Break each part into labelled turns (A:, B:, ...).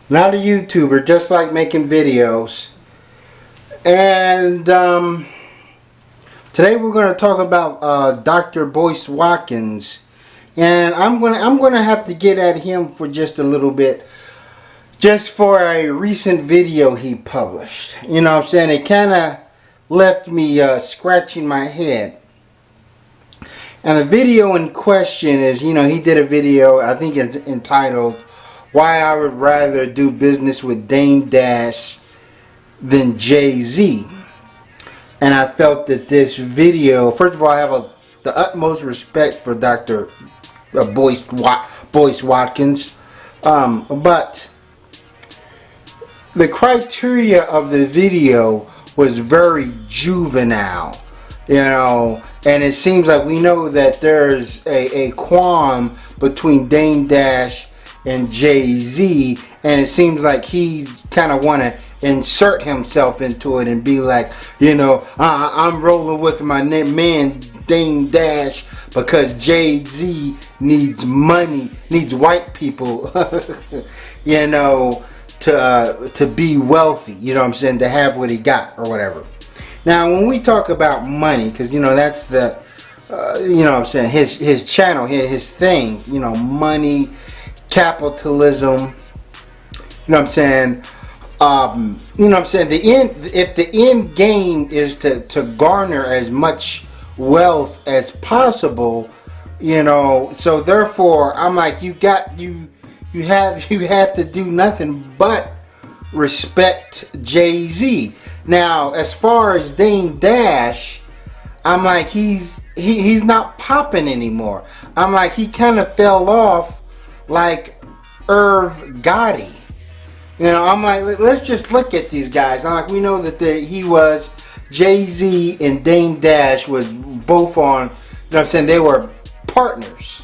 A: Not a YouTuber, just like making videos. And today we're going to talk about Dr. Boyce Watkins. And I'm gonna have to get at him for just a little bit, just for a recent video he published. You know what I'm saying? It kind of left me scratching my head. And the video in question is, he did a video, I think it's entitled, Why I Would Rather Do Business with Dame Dash Than Jay-Z. And I felt that this video, first of all, I have the utmost respect for Dr. Boyce Watkins. But the criteria of the video was very juvenile, and it seems like we know that there's a qualm between Dame Dash and Jay-Z, and it seems like he's kind of want to insert himself into it and be like, I'm rolling with my man Dame Dash because Jay-Z needs money, needs white people, to be wealthy, what I'm saying, to have what he got or whatever. Now, when we talk about money, because that's the, what I'm saying, his channel, his thing, money, capitalism, what I'm saying. What I'm saying, if the end game is to garner as much wealth as possible, so therefore I'm like, you have to do nothing but respect Jay-Z. Now, as far as Dame Dash, I'm like, he's not popping anymore. I'm like, he kind of fell off like Irv Gotti. I'm like, let's just look at these guys. I'm like, we know that he was, Jay-Z and Dame Dash was both on, what I'm saying, they were partners.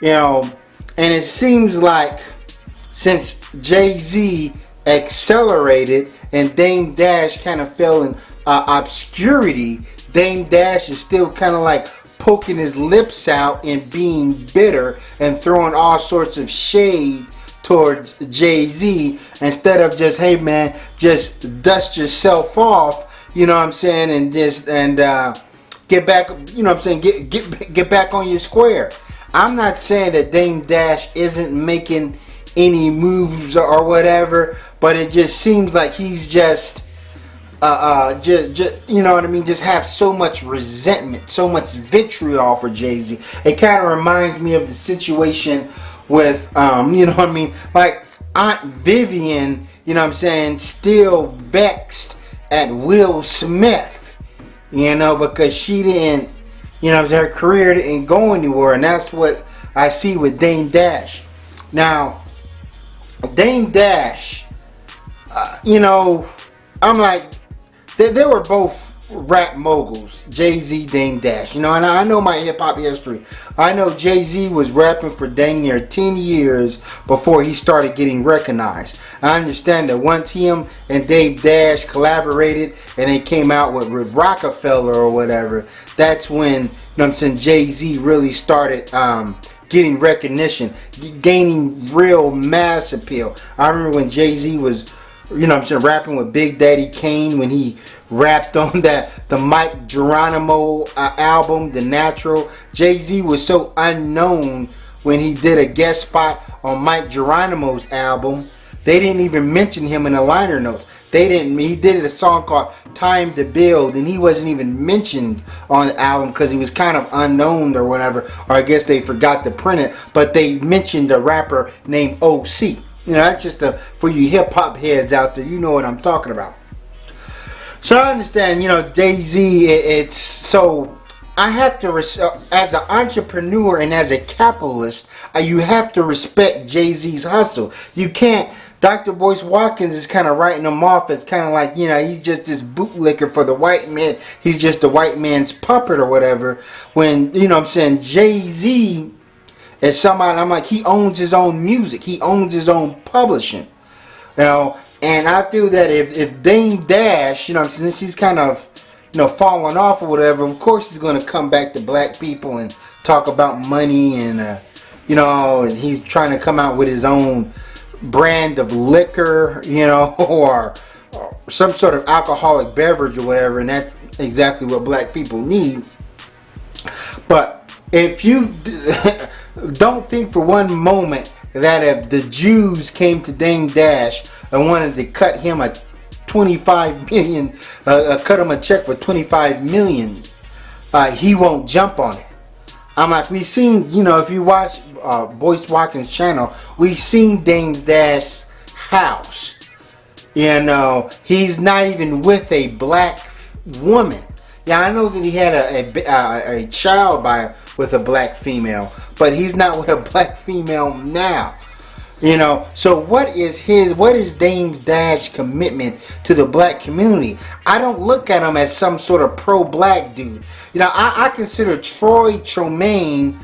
A: And it seems like since Jay-Z accelerated and Dame Dash kind of fell in obscurity, Dame Dash is still kind of like poking his lips out and being bitter and throwing all sorts of shade towards Jay-Z, instead of just, hey man, just dust yourself off, what I'm saying, and get back, what I'm saying, get back on your square. I'm not saying that Dame Dash isn't making any moves or whatever, but it just seems like he's just you know what I mean, just have so much resentment, so much vitriol for Jay-Z. It kind of reminds me of the situation with you know what I mean, like Aunt Vivian, what I'm saying, still vexed at Will Smith, because she didn't, her career didn't go anywhere, and that's what I see with Dame Dash. Now, Dame Dash, I'm like, they were both rap moguls, Jay-Z, Dame Dash, and I know my hip-hop history. I know Jay-Z was rapping for dang near 10 years before he started getting recognized. I understand that once him and Dame Dash collaborated and they came out with Rockefeller or whatever, that's when, I'm saying, Jay-Z really started getting recognition, gaining real mass appeal. I remember when Jay-Z was, I'm saying, rapping with Big Daddy Kane, when he rapped on the Mike Geronimo album, The Natural. Jay-Z was so unknown when he did a guest spot on Mike Geronimo's album. They didn't even mention him in the liner notes. He did a song called Time to Build, and he wasn't even mentioned on the album because he was kind of unknown or whatever, or I guess they forgot to print it, but they mentioned a rapper named OC. That's just for you hip-hop heads out there, you know what I'm talking about. So I understand, Jay-Z, it's so I have to, as an entrepreneur and as a capitalist, you have to respect Jay-Z's hustle. You can't, Dr. Boyce Watkins is kind of writing him off as kind of like, he's just this bootlicker for the white man. He's just the white man's puppet or whatever. When, I'm saying, Jay-Z is somebody, I'm like, he owns his own music. He owns his own publishing. And I feel that if Dame Dash, since he's kind of, falling off or whatever, of course he's going to come back to black people and talk about money and, and he's trying to come out with his own brand of liquor, or some sort of alcoholic beverage or whatever, and that's exactly what black people need. But if you don't think for one moment that if the Jews came to Dame Dash and wanted to cut him a 25 million, cut him a check for 25 million, he won't jump on it. I'm like, we've seen, if you watch Boyce Watkins' channel, we've seen Dame Dash's house. He's not even with a black woman. Yeah, I know that he had a child with a black female, but he's not with a black female now. So what is Dame Dash's commitment to the black community? I don't look at him as some sort of pro-black dude. I consider Troy Tremaine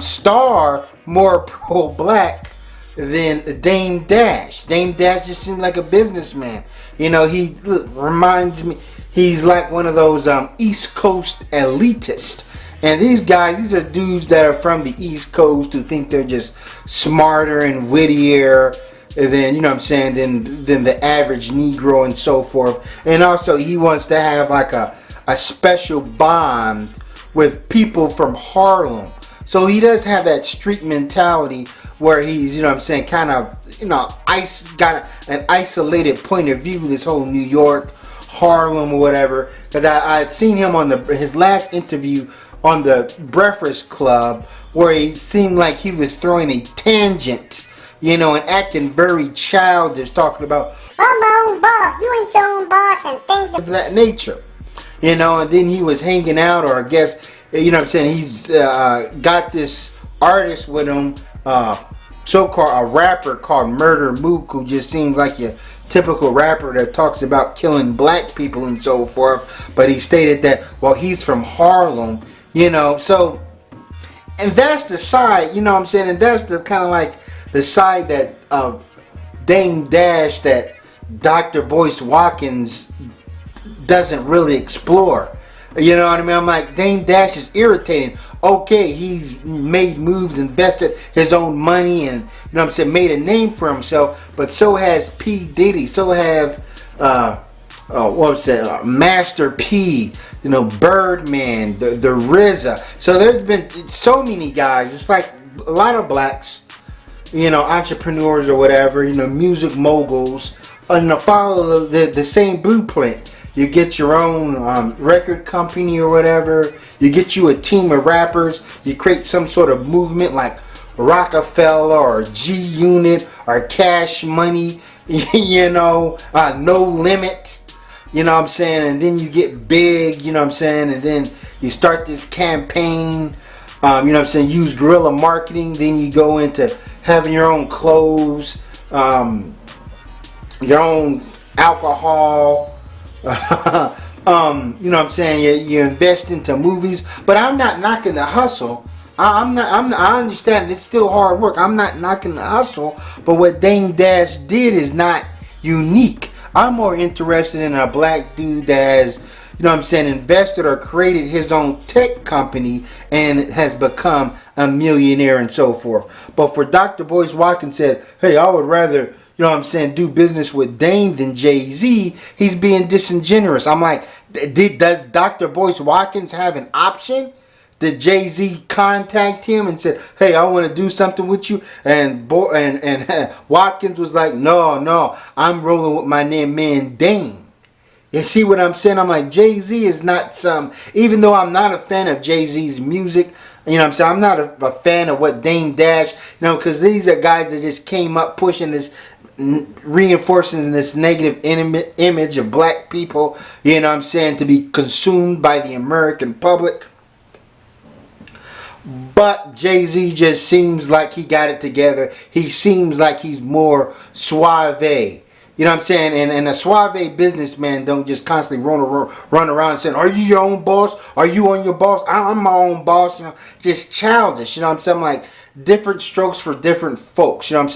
A: Star more pro-black than Dame Dash. Dame Dash just seems like a businessman. He reminds me, he's like one of those East Coast elitists. And these are dudes that are from the East Coast who think they're just smarter and wittier than, than the average Negro and so forth. And also he wants to have like a special bond with people from Harlem. So he does have that street mentality where he's, kind of, got an isolated point of view, this whole New York, Harlem, or whatever. Because I've seen him on his last interview on the Breakfast Club, where he seemed like he was throwing a tangent, and acting very childish, talking about,
B: I'm my own boss, you ain't your own boss, and things
A: of that nature. And then he was hanging out, or I guess, he's got this artist with him, so-called a rapper called Murder Mook, who just seems like your typical rapper that talks about killing black people and so forth. But he stated that, well, he's from Harlem, so, and that's the side, and that's the kind of like the side that Dame Dash that Dr. Boyce Watkins doesn't really explore. You know what I mean? I'm like, Dame Dash is irritating. Okay, he's made moves, invested his own money, and made a name for himself. But so has P. Diddy. So have Master P. Birdman, the RZA. So there's been so many guys. It's like a lot of blacks, entrepreneurs or whatever, music moguls, follow the same blueprint. You get your own record company or whatever. You get you a team of rappers. You create some sort of movement like Rockefeller or G Unit or Cash Money, No Limit. And then you get big, and then you start this campaign, use guerrilla marketing, then you go into having your own clothes, your own alcohol, you invest into movies. But I'm not knocking the hustle. I understand it's still hard work. I'm not knocking the hustle, but what Dame Dash did is not unique. I'm more interested in a black dude that has, invested or created his own tech company and has become a millionaire and so forth. But for Dr. Boyce Watkins said, hey, I would rather, do business with Dame than Jay-Z, he's being disingenuous. I'm like, does Dr. Boyce Watkins have an option? Did Jay-Z contact him and said, hey, I want to do something with you? And Watkins was like, no, I'm rolling with my man Dame. You see what I'm saying? I'm like, Jay-Z is not even though I'm not a fan of Jay-Z's music, I'm not a fan of what Dame Dash, because these are guys that just came up pushing this, reinforcing this negative image of black people, to be consumed by the American public. But Jay-Z just seems like he got it together. He seems like he's more suave. And a suave businessman don't just constantly run around and say, are you your own boss? Are you on your boss? I'm my own boss. Just childish. I'm like, different strokes for different folks. Some